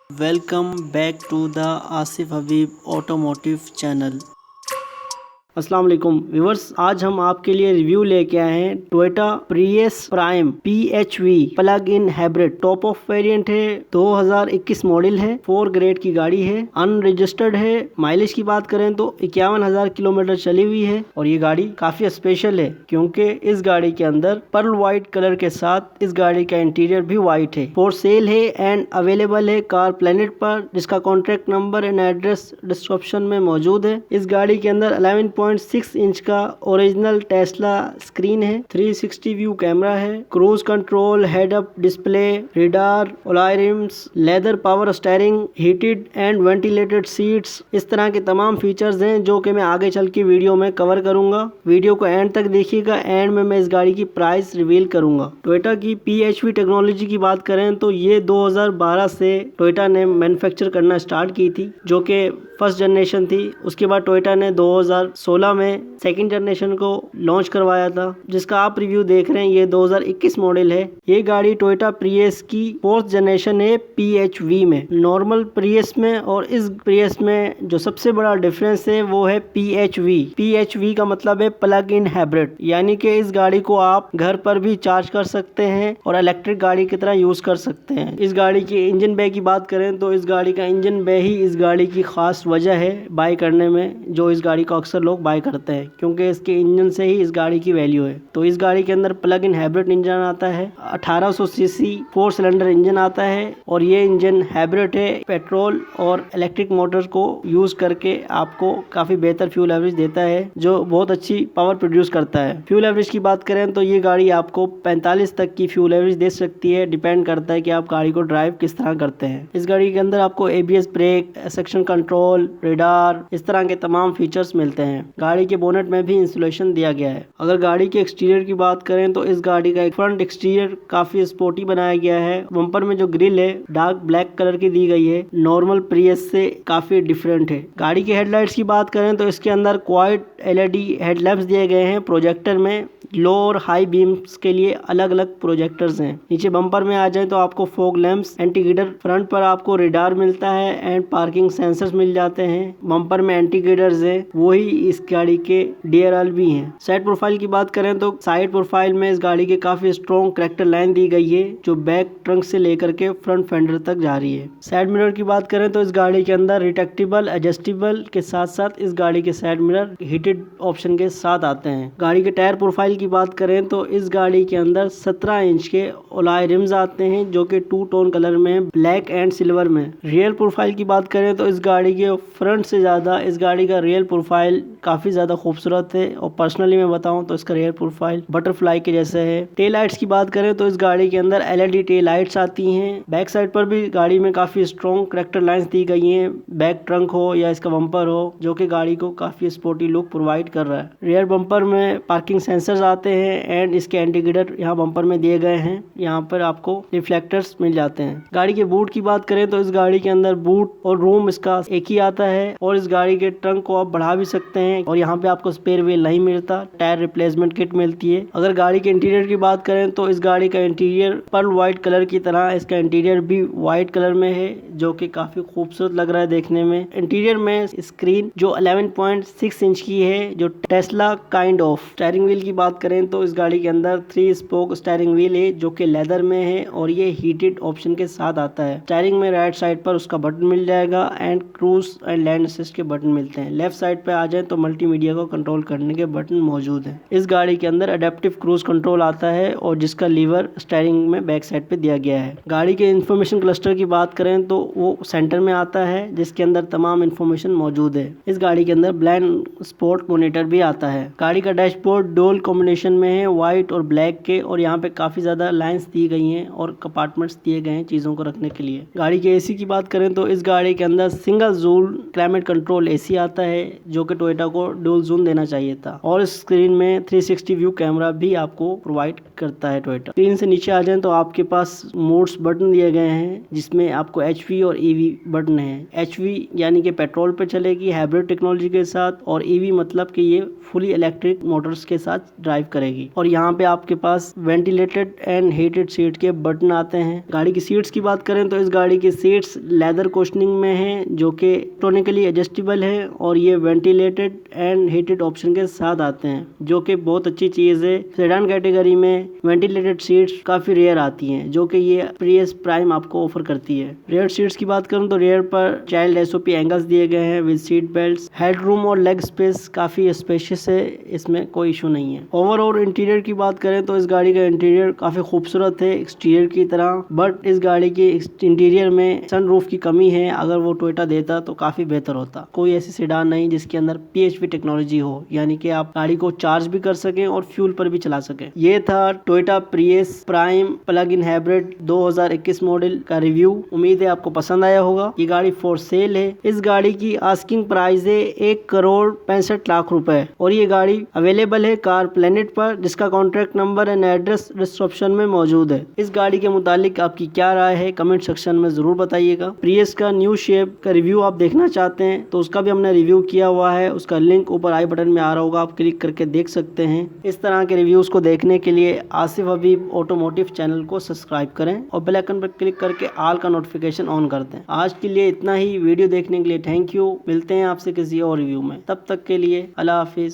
Welcome back to the Asif Habib Automotive channel. अस्सलाम वालेकुम viewers, आज हम आपके लिए रिव्यू लेके आए हैं Toyota Prius Prime PHV plug in hybrid. Top of variant है, 2021 मॉडल है, 4 ग्रेड की गाड़ी है, अनरजिस्टर्ड है। माइलेज की बात करें तो 51,000 किलोमीटर चली हुई है और ये गाड़ी काफी स्पेशल है क्योंकि इस गाड़ी के अंदर पर्ल व्हाइट कलर के साथ इस गाड़ी का इंटीरियर भी व्हाइट है। फॉर सेल है एंड अवेलेबल है कार प्लेनेट पर, जिसका contact number and address description में मौजूद है। इस गाड़ी के अंदर 11.6 इंच का ओरिजिनल टेस्ला स्क्रीन है, 360 व्यू कैमरा है, cruise control, head up display, radar, alloy RIMS, leather power steering, heated and ventilated seats. इस तरह के तमाम फीचर्स हैं जो कि मैं आगे चल के वीडियो में कवर करूंगा। वीडियो को एंड तक देखिएगा, एंड में मैं इस गाड़ी की प्राइस रिवील करूंगा। टोयोटा की PHV टेक्नोलॉजी की बात करें तो ये 2012 से टोयोटा ने मैन्युफैक्चर करना स्टार्ट की थी, जो कि फर्स्ट जनरेशन थी। उसके बाद टोयोटा ने 2016 में सेकंड जनरेशन को लॉन्च करवाया था, जिसका आप रिव्यू देख रहे हैं। ये 2021 मॉडल है। ये गाड़ी टोयोटा प्रियस की 4th जनरेशन है PHV में। नॉर्मल प्रियस में और इस प्रियस में जो सबसे बड़ा डिफरेंस है वो है PHV का मतलब है प्लग इन हाइब्रिड, यानी कि इस गाड़ी को आप घर पर भी चार्ज कर सकते हैं और इलेक्ट्रिक गाड़ी की तरह यूज कर सकते हैं। इस गाड़ी की इंजन बे की बात करें तो इस गाड़ी का इंजन बे ही इस गाड़ी की खास वजह है बाय करने में, जो इस गाड़ी को अक्सर लोग बाय करते हैं क्योंकि इसके इंजन से ही इस गाड़ी की वैल्यू है। तो इस गाड़ी के अंदर प्लग इन हाइब्रिड इंजन आता है, 1800 सीसी 4 सिलेंडर इंजन आता है और ये इंजन हाइब्रिड है। पेट्रोल और इलेक्ट्रिक मोटर को यूज करके आपको काफी बेहतर फ्यूल एवरेज देता है, जो बहुत अच्छी पावर प्रोड्यूस करता है। फ्यूल एवरेज की बात करें तो ये गाड़ी आपको 45 तक की फ्यूल एवरेज दे सकती है, डिपेंड करता है कि आप गाड़ी को ड्राइव किस तरह करते हैं। इस गाड़ी के अंदर आपको ABS brake, section control, radar, इस तरह के तमाम फीचर्स मिलते हैं। गाड़ी के बोनेट में भी इंसुलेशन दिया गया है। अगर गाड़ी के एक्सटीरियर की बात करें तो इस गाड़ी का फ्रंट एक्सटीरियर काफी स्पोर्टी बनाया गया है। बम्पर में जो ग्रिल है डार्क ब्लैक कलर की दी गई है, नॉर्मल प्रियस से काफी डिफरेंट है। गाड़ी के हेडलाइट्स की बात करें तो इसके अंदर क्वाड LED हेडलैम्प्स दिए गए हैं। प्रोजेक्टर में लो और हाई बीम्स के लिए अलग अलग प्रोजेक्टर्स हैं। नीचे बम्पर में आ जाए तो आपको फॉग लैंप्स, एंटी गिडर, फ्रंट पर आपको रेडार मिलता है एंड पार्किंग सेंसर्स मिल जाते हैं। बम्पर में एंटी गिडर्स है, वही इस गाड़ी के DRL भी हैं। साइड प्रोफाइल की बात करें तो साइड प्रोफाइल में इस गाड़ी के काफी स्ट्रॉन्ग करेक्टर लाइन दी गई है, जो बैक ट्रंक से लेकर के फ्रंट फेंडर तक जा रही है। साइड मिरर की बात करें तो इस गाड़ी के अंदर रिट्रैक्टेबल, एडजस्टेबल के साथ साथ इस गाड़ी के साइड मिरर हीटेड ऑप्शन के साथ आते हैं। गाड़ी के टायर प्रोफाइल की बात करें तो इस गाड़ी के अंदर 17 इंच के अलॉय रिम्स आते हैं, जो कि 2 टोन कलर में, ब्लैक एंड सिल्वर में। रियर प्रोफाइल की बात करें तो इस गाड़ी के फ्रंट से ज्यादा इस गाड़ी का रियर प्रोफाइल काफी ज्यादा खूबसूरत है और पर्सनली मैं बताऊं तो इसका रियर प्रोफाइल बटरफ्लाई के जैसे है। टेल लाइट्स की बात करें तो इस गाड़ी के अंदर LED टेल लाइट्स आती हैं। बैक साइड पर भी गाड़ी में काफी स्ट्रॉन्ग करेक्टर लाइंस दी गई हैं, बैक ट्रंक हो या इसका बम्पर हो, जो कि गाड़ी को काफी स्पोर्टी लुक प्रोवाइड कर रहा है। रियर बम्पर में पार्किंग सेंसर्स आते हैं एंड इसके एंटी गिडर यहाँ बम्पर में दिए गए हैं। यहाँ पर आपको रिफ्लेक्टर्स मिल जाते हैं। गाड़ी के बूट की बात करें तो इस गाड़ी के अंदर बूट और रूम इसका एक ही आता है और इस गाड़ी के ट्रंक को आप बढ़ा भी सकते हैं और यहाँ पे आपको स्पेयर व्हील नहीं मिलता, टायर रिप्लेसमेंट किट मिलती है। अगर गाड़ी के इंटीरियर की बात करें तो इस गाड़ी का इंटीरियर पर्ल व्हाइट कलर की तरह इसका इंटीरियर भी व्हाइट कलर में है, जो कि काफी खूबसूरत लग रहा है देखने में। इंटीरियर में स्क्रीन जो 11.6 इंच की है, जो Tesla kind of. Steering wheel की बात करें तो इस गाड़ी के अंदर 3 स्पोक स्टीयरिंग व्हील है, जो कि लेदर में है और ये हीटेड ऑप्शन के साथ आता है। स्टीयरिंग में राइट साइड पर उसका बटन मिल जाएगा and cruise and land assist के बटन मिलते हैं। लेफ्ट साइड पे आ जाए तो मल्टीमीडिया को कंट्रोल करने के बटन मौजूद हैं। इस गाड़ी के अंदर अडेप्टिव क्रूज कंट्रोल आता है और जिसका लीवर स्टीयरिंग में बैक साइड पे दिया गया है। गाड़ी के इंफॉर्मेशन क्लस्टर की बात करें तो वो सेंटर में आता है, जिसके अंदर तमाम इंफॉर्मेशन मौजूद है। इस गाड़ी के अंदर ब्लाइंड स्पॉट मॉनिटर भी आता है। गाड़ी का डैशबोर्ड डोल कॉम्बिनेशन में है, व्हाइट और ब्लैक के, और यहाँ पे काफी ज्यादा लाइंस दी गई हैं और कंपार्टमेंट्स दिए गए हैं चीजों को रखने के लिए। गाड़ी के AC की बात करें तो इस गाड़ी के अंदर single zone dual climate control AC आता है जो कि टोयोटा को डुअल जोन देना चाहिए था, और इस स्क्रीन में 360 व्यू कैमरा भी आपको प्रोवाइड करता है टोयोटा। स्क्रीन से नीचे आ जाए तो आपके पास मोड्स बटन दिए गए हैं जिसमें आपको HV और EV बटन है। HV यानी कि पेट्रोल पे चलेगी हाइब्रिड टेक्नोलॉजी के साथ, और EV मतलब कि ये फुली इलेक्ट्रिक मोटर्स के साथ ड्राइव करेगी। और यहाँ पे आपके पास वेंटिलेटेड एंड हीटेड सीट के बटन आते हैं। गाड़ी की सीट्स की बात करें तो इस गाड़ी की सीट्स लेदर कुशनिंग में है जो कि इलेक्ट्रॉनिकली एडजस्टेबल है, और ये वेंटिलेटेड एंड हीटेड ऑप्शन के साथ आते हैं जो कि बहुत अच्छी चीज है। सेडान कैटेगरी में वेंटिलेटेड सीट्स काफी रेयर आती हैं जो कि ये प्रियस प्राइम आपको ऑफर करती है। रेयर सीट्स की बात करूं तो रेयर पर चाइल्ड SOP एंगल्स दिए गए हैं विद सीट बेल्ट। हेडरूम और लेग स्पेस काफी स्पेशियस है, इसमें कोई इशू नहीं है। ओवरऑल इंटीरियर की बात करें तो इस गाड़ी का इंटीरियर काफी खूबसूरत है एक्सटीरियर की तरह, बट इस गाड़ी के इंटीरियर में सनरूफ की कमी है। अगर वो टोयोटा देता तो काफी बेहतर होता। कोई ऐसी सेडान नहीं जिसके अंदर PHV टेक्नोलॉजी हो, यानी कि आप गाड़ी को चार्ज भी कर सकें और फ्यूल पर भी चला सकें। ये था Toyota Prius Prime plug in hybrid 2021 model का रिव्यू। उम्मीद है आपको पसंद आया होगा। ये गाड़ी फॉर सेल है। इस गाड़ी की आस्किंग प्राइस है 1,65,00,000 रुपए, और ये गाड़ी अवेलेबल है कार प्लेनेट पर, जिसका contract number and address description में मौजूद है। इस गाड़ी के मुतालिक आपकी क्या राय है कमेंट सेक्शन में जरूर बताइएगा। प्रियस का न्यू शेप का रिव्यू आप देखना चाहते हैं तो उसका भी हमने रिव्यू किया हुआ है, उसका लिंक ऊपर आई बटन में आ रहा होगा, आप क्लिक करके देख सकते हैं। इस तरह के रिव्यूज को देखने के लिए आसिफ हबीब ऑटोमोटिव चैनल को सब्सक्राइब करें और बेल आइकन पर क्लिक करके ऑल का नोटिफिकेशन ऑन कर दें। आज के लिए इतना ही। वीडियो देखने के लिए थैंक यू। मिलते हैं आपसे किसी और रिव्यू में, तब तक के लिए अल्लाह हाफिज।